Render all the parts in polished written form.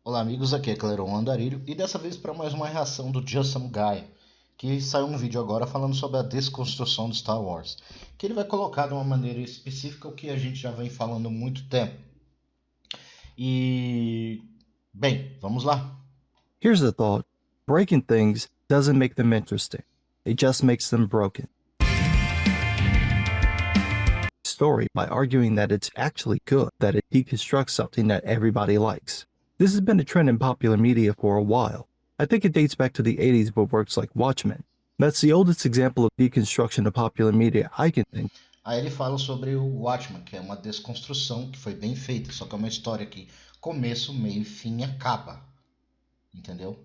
Olá amigos, aqui é Cleron Andarilho e dessa vez para mais uma reação do Just Some Guy, que saiu um vídeo agora falando sobre a desconstrução do Star Wars, que ele vai colocar de uma maneira específica o que a gente já vem falando há muito tempo. E, bem, vamos lá. Here's the thought. Breaking things doesn't make them interesting. It just makes them broken. Story by arguing that it's actually good, that it deconstructs something that everybody likes. This has been a trend in popular media for a while. I think it dates back to the 80s with works like Watchmen. That's the oldest example of deconstruction of popular media I can think. Aí ele fala sobre o Watchmen, que é uma desconstrução que foi bem feita, só que é uma história que começo, meio e fim acaba. Entendeu?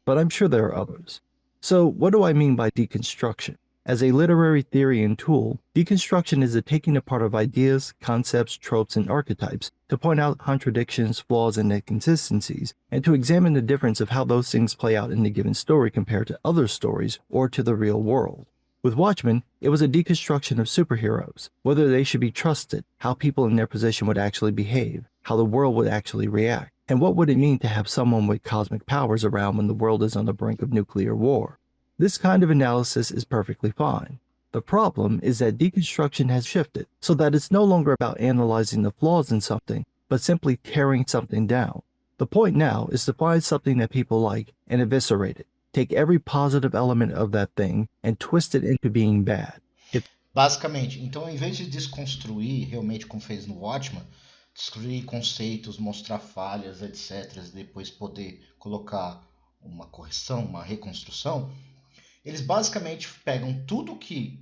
But I'm sure there are others. So, what do I mean by deconstruction? As a literary theory and tool, deconstruction is the taking apart of ideas, concepts, tropes, and archetypes to point out contradictions, flaws, and inconsistencies, and to examine the difference of how those things play out in a given story compared to other stories or to the real world. With Watchmen, it was a deconstruction of superheroes, whether they should be trusted, how people in their position would actually behave, how the world would actually react, and what would it mean to have someone with cosmic powers around when the world is on the brink of nuclear war. This kind of analysis is perfectly fine. The problem is that deconstruction has shifted, so that it's no longer about analyzing the flaws in something, but simply tearing something down. The point now is to find something that people like and eviscerate it. Take every positive element of that thing and twist it into being bad. Basicamente, então em vez de desconstruir realmente como fez no Watchmen, destruir conceitos, mostrar falhas, etc., e depois poder colocar uma correção, uma reconstrução, eles basicamente pegam tudo que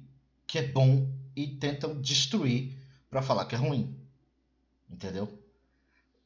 é bom e tentam destruir para falar que é ruim. Entendeu?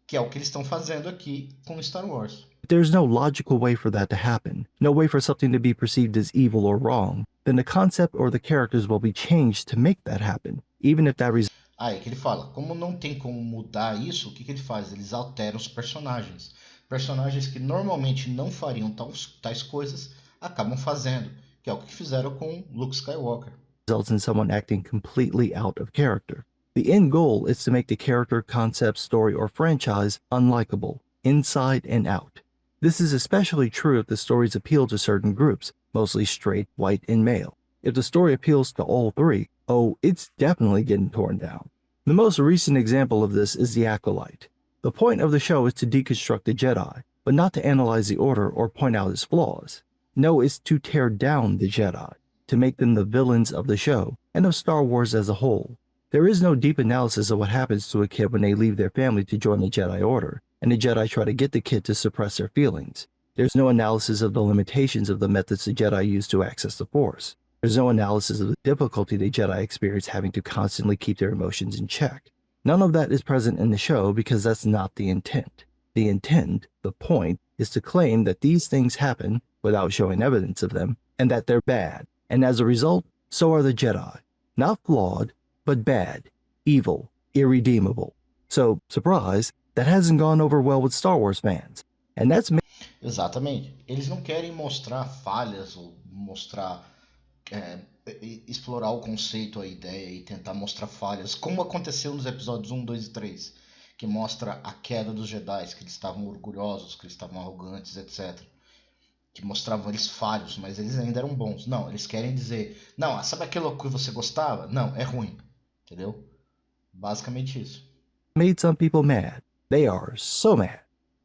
Que é o que eles estão fazendo aqui com Star Wars. If there's no logical way for that to happen, no way for something to be perceived as evil or wrong, then the concept or the characters will be changed to make that happen, even if that Aí que ele fala, como não tem como mudar isso, o que ele faz? Eles alteram os personagens. Personagens que normalmente não fariam tais coisas, acabam fazendo, que é o que fizeram com Luke Skywalker. results in someone acting completely out of character. The end goal is to make the character, concept, story, or franchise unlikable, inside and out. This is especially true if the stories appeal to certain groups, mostly straight, white, and male. If the story appeals to all three, oh, it's definitely getting torn down. The most recent example of this is The Acolyte. The point of the show is to deconstruct the Jedi, but not to analyze the Order or point out its flaws. No, it's to tear down the Jedi, to make them the villains of the show and of Star Wars as a whole. There is no deep analysis of what happens to a kid when they leave their family to join the Jedi Order, and the Jedi try to get the kid to suppress their feelings. There's no analysis of the limitations of the methods the Jedi use to access the Force. There's no analysis of the difficulty the Jedi experience having to constantly keep their emotions in check. None of that is present in the show because that's not the intent. The intent, the point, is to claim that these things happen without showing evidence of them, and that they're bad, and as a result, so are the Jedi. Not flawed, but bad, evil, irredeemable. So, surprise, that hasn't gone over well with Star Wars fans. And that's Exatamente. Eles não querem mostrar falhas ou mostrar explorar o conceito, a ideia e tentar mostrar falhas, como aconteceu nos episódios 1, 2 e 3, que mostra a queda dos Jedi, que eles estavam orgulhosos, que eles estavam arrogantes, etc. Que mostravam eles falhos, mas eles ainda eram bons. Não, eles querem dizer, não, sabe aquilo que você gostava? Não, é ruim. Entendeu? Basicamente isso. Made some people mad. They are so mad.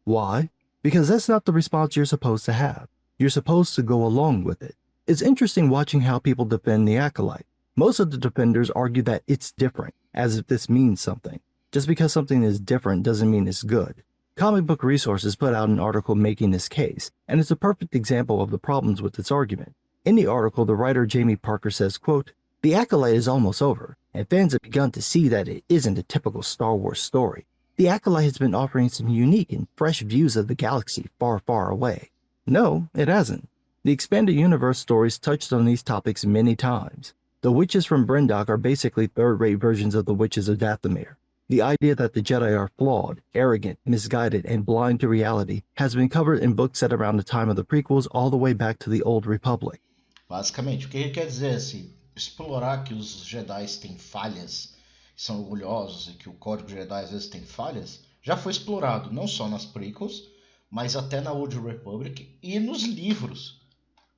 Why? Because that's not the response you're supposed to have. You're supposed to go along with it. It's interesting watching how people defend The Acolyte. Most of the defenders argue that it's different, as if this means something. Just because something is different doesn't mean it's good. Comic Book Resources put out an article making this case, and it's a perfect example of the problems with its argument. In the article, the writer Jamie Parker says, quote, "The Acolyte is almost over, and fans have begun to see that it isn't a typical Star Wars story. The Acolyte has been offering some unique and fresh views of the galaxy far, far away." No, it hasn't. The Expanded Universe stories touched on these topics many times. The witches from Brendok are basically third-rate versions of the witches of Dathomir. The idea that the Jedi are flawed, arrogant, misguided, and blind to reality has been covered in books set around the time of the prequels all the way back to the Old Republic. Basicamente, o que ele quer dizer é assim, explorar que os Jedi têm falhas, são orgulhosos e que o Código Jedi às vezes tem falhas, já foi explorado, não só nas prequels, mas até na Old Republic e nos livros.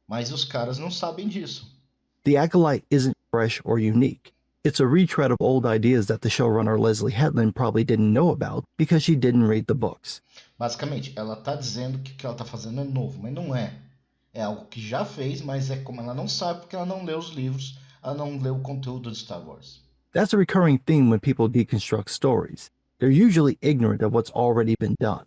Mas os caras não sabem disso. The Acolyte isn't fresh or unique. It's a retread of old ideas that the showrunner Leslie Hetland probably didn't know about because she didn't read the books. Basicamente, ela tá dizendo que o que ela tá fazendo é novo, mas não é. É algo que já fez, mas é como ela não sabe porque ela não leu os livros, ela não leu o conteúdo de Star Wars. That's a recurring theme when people deconstruct stories. They're usually ignorant of what's already been done.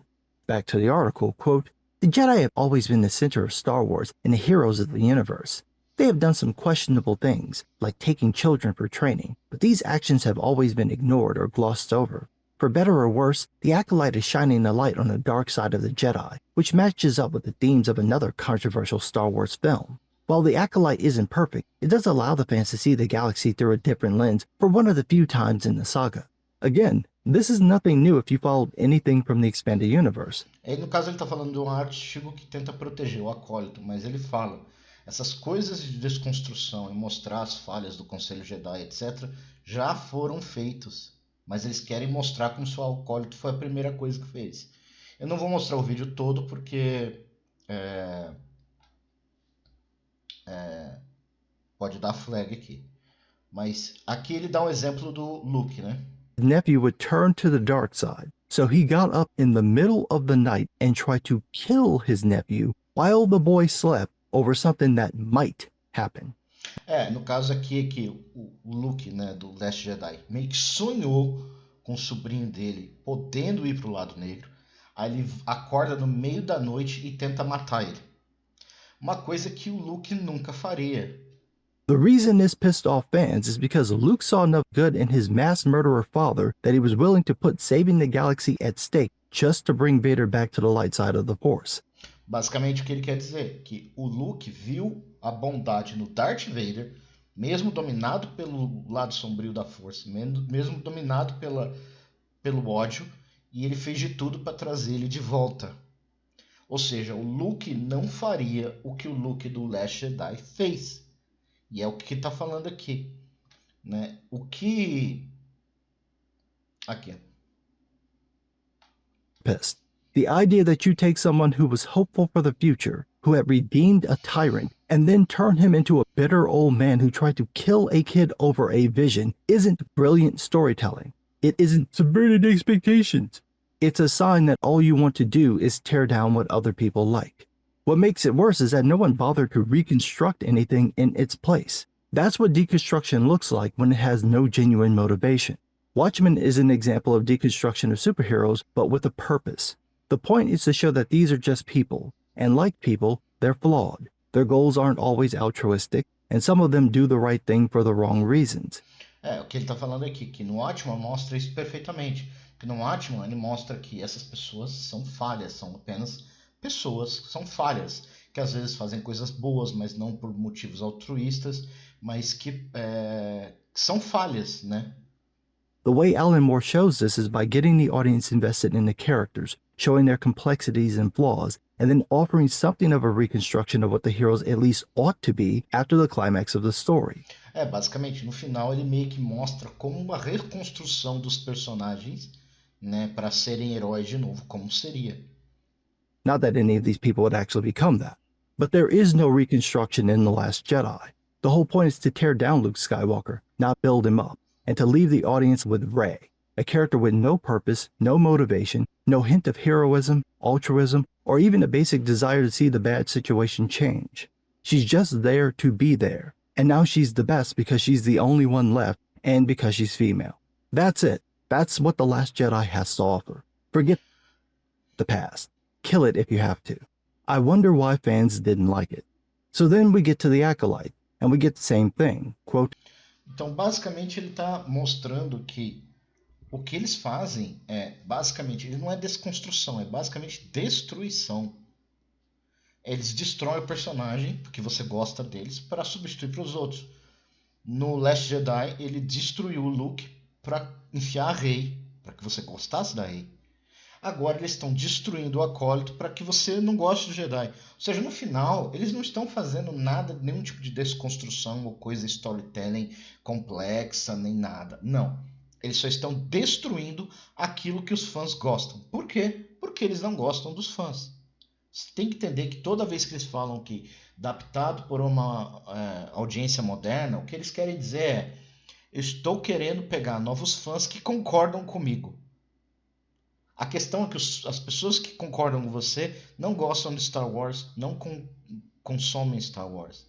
Back to the article, quote, "The Jedi have always been the center of Star Wars and the heroes of the universe. They have done some questionable things, like taking children for training, but these actions have always been ignored or glossed over. For better or worse, the Acolyte is shining a light on the dark side of the Jedi, which matches up with the themes of another controversial Star Wars film. While the Acolyte isn't perfect, it does allow the fans to see the galaxy through a different lens for one of the few times in the saga. Again, this is nothing new if you followed anything from the expanded universe." No caso, ele está falando de um artigo que tenta proteger o acólito, mas ele fala: essas coisas de desconstrução e mostrar as falhas do Conselho Jedi, etc., já foram feitos. Mas eles querem mostrar como se o acólito foi a primeira coisa que fez. Eu não vou mostrar o vídeo todo porque pode dar flag aqui. Mas aqui ele dá um exemplo do Luke, né? His nephew would turn to the dark side, so he got up in the middle of the night and tried to kill his nephew while the boy slept over something that might happen. No caso aqui é que o Luke, né, do Last Jedi, meio que sonhou com o sobrinho dele podendo ir pro lado negro. Aí ele acorda no meio da noite e tenta matar ele. Uma coisa que o Luke nunca faria. The reason this pissed off fans is because Luke saw enough good in his mass murderer father that he was willing to put saving the galaxy at stake just to bring Vader back to the light side of the Force. Basicamente o que ele quer dizer é que o Luke viu a bondade no Darth Vader, mesmo dominado pelo lado sombrio da Força, mesmo dominado pelo ódio, e ele fez de tudo para trazer ele de volta. Ou seja, o Luke não faria o que o Luke do Last Jedi fez. E é o que está falando aqui, né? O que... Aqui. Pissed. The idea that you take someone who was hopeful for the future, who had redeemed a tyrant, and then turn him into a bitter old man who tried to kill a kid over a vision isn't brilliant storytelling. It isn't subverted expectations. It's a sign that all you want to do is tear down what other people like. What makes it worse is that no one bothered to reconstruct anything in its place. That's what deconstruction looks like when it has no genuine motivation. Watchmen is an example of deconstruction of superheroes, but with a purpose. The point is to show that these are just people, and like people, they're flawed. Their goals aren't always altruistic, and some of them do the right thing for the wrong reasons. O que ele está falando aqui, que no Watchmen mostra isso perfeitamente. Que no Watchmen ele mostra que essas pessoas são falhas, são apenas pessoas que são falhas, que às vezes fazem coisas boas, mas não por motivos altruístas, mas que são falhas, né? The way Alan Moore shows this is by getting the audience invested in the characters, showing their complexities and flaws, and then offering something of a reconstruction of what the heroes at least ought to be after the climax of the story. Basicamente, no final ele meio que mostra como uma reconstrução dos personagens, né, para serem heróis de novo, como seria. Not that any of these people would actually become that, but there is no reconstruction in The Last Jedi. The whole point is to tear down Luke Skywalker, not build him up, and to leave the audience with Rey, a character with no purpose, no motivation, no hint of heroism, altruism, or even a basic desire to see the bad situation change. She's just there to be there, and now she's the best because she's the only one left and because she's female. That's it. That's what The Last Jedi has to offer. Forget the past. Kill it if you have to. I wonder why fans didn't like it. So then we get to The Acolyte, and we get the same thing. Quote, Então, basicamente, ele está mostrando que o que eles fazem basicamente, ele não é desconstrução, é basicamente destruição. Eles destroem o personagem, porque você gosta deles, para substituir para os outros. No Last Jedi, ele destruiu o Luke para enfiar a Rey, para que você gostasse da Rey. Agora eles estão destruindo o acólito para que você não goste do Jedi. Ou seja, no final, eles não estão fazendo nada, nenhum tipo de desconstrução ou coisa storytelling complexa, nem nada. Não. Eles só estão destruindo aquilo que os fãs gostam. Por quê? Porque eles não gostam dos fãs. Você tem que entender que toda vez que eles falam que adaptado por uma audiência moderna, o que eles querem dizer é: eu estou querendo pegar novos fãs que concordam comigo. A questão é que as pessoas que concordam com você não gostam de Star Wars, não consomem Star Wars.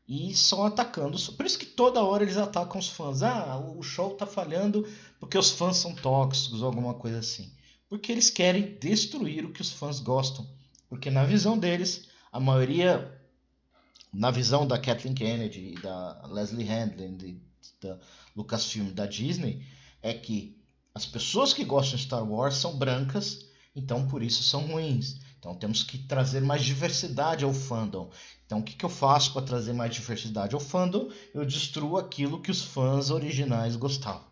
E só atacando. Por isso que toda hora eles atacam os fãs. Ah, o show tá falhando porque os fãs são tóxicos ou alguma coisa assim. Porque eles querem destruir o que os fãs gostam. Porque na visão deles, a maioria, na visão da Kathleen Kennedy, da Leslie Handlin, da Lucasfilm, da Disney, é que as pessoas que gostam de Star Wars são brancas, então por isso são ruins. Então temos que trazer mais diversidade ao fandom. Então o que eu faço para trazer mais diversidade ao fandom? Eu destruo aquilo que os fãs originais gostavam.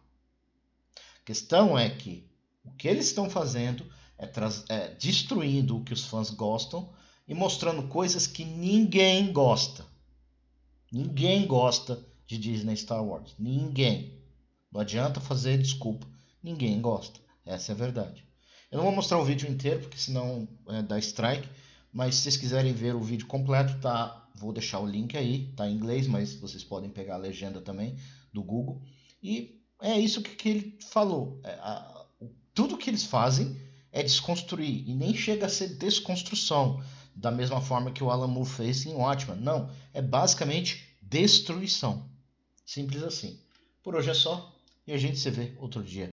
A questão é que o que eles estão fazendo é destruindo o que os fãs gostam e mostrando coisas que ninguém gosta. Ninguém gosta de Disney Star Wars. Ninguém. Não adianta fazer desculpa. Ninguém gosta. Essa é a verdade. Eu não vou mostrar o vídeo inteiro, porque senão dá strike. Mas se vocês quiserem ver o vídeo completo, tá? Vou deixar o link aí. Tá em inglês, mas vocês podem pegar a legenda também do Google. E é isso que ele falou. Tudo que eles fazem é desconstruir. E nem chega a ser desconstrução. Da mesma forma que o Alan Moore fez em Watchmen. Não. É basicamente destruição. Simples assim. Por hoje é só. E a gente se vê outro dia.